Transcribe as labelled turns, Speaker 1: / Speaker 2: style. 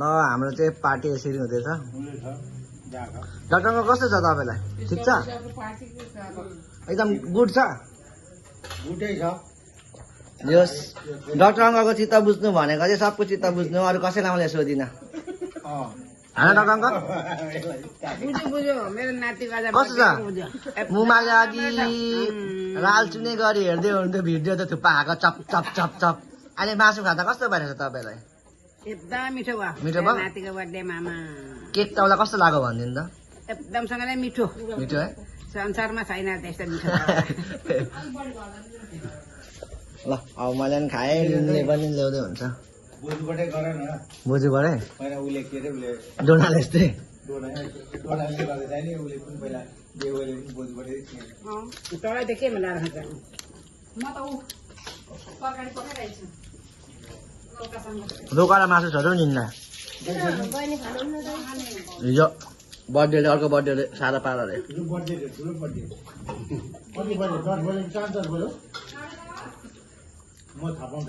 Speaker 1: ल हाम्रो चाहिँ पार्टी यसरी हुँदैछ डाक्टर कस्तो छ तपाईँलाई ठिक छ एकदम गुड छ
Speaker 2: गुडै छ
Speaker 1: यस डाक्टर अङ्कलको चित्त बुझ्नु भनेको चाहिँ सबको चित्त बुझ्नु अरू कसैलाई मैले सोधिनँ होइन डाक्टर अङ्कल कस्तो छ मुमाले अघि लाल चुने गरी हेर्दै हुन्थ्यो भिडियो त थुप्पा आएको चप चप चप चप अहिले मासु खाँदा कस्तो भइरहेछ तपाईँलाई
Speaker 3: एकदम मिठो भयो
Speaker 1: मिठो भयो
Speaker 3: नातिको बर्थडेमा
Speaker 1: केक तपाईँलाई कस्तो लाग्यो भनिदिनु त
Speaker 3: एकदमसँगै मिठो
Speaker 1: मिठो है
Speaker 3: संसारमा छैन त्यस्तो मिठो
Speaker 1: ल अब मैले पनि खाएँ लिनुले पनि ल्याउँदै हुन्छ
Speaker 2: बोजूबाटै गर न
Speaker 1: बोजूबाटै
Speaker 2: पहिला उसले के अरे उसले
Speaker 1: डोनाले यस्तै
Speaker 2: डोनाले गर्दा चाहिँ नि उसले पनि पहिला देवले पनि बोजूबाटै
Speaker 3: तँलाई त के मिलाएर खान्छ
Speaker 1: रोकाएर मासु छ र निन्दा हिजो बर्थडेले अर्को बर्थडेले सादा पारा अरे
Speaker 2: ठुलो बर्थडे ठुलो बर्थडे कति बज्यो 10 बज्यो 4 बज्यो म थाहा पाउँछ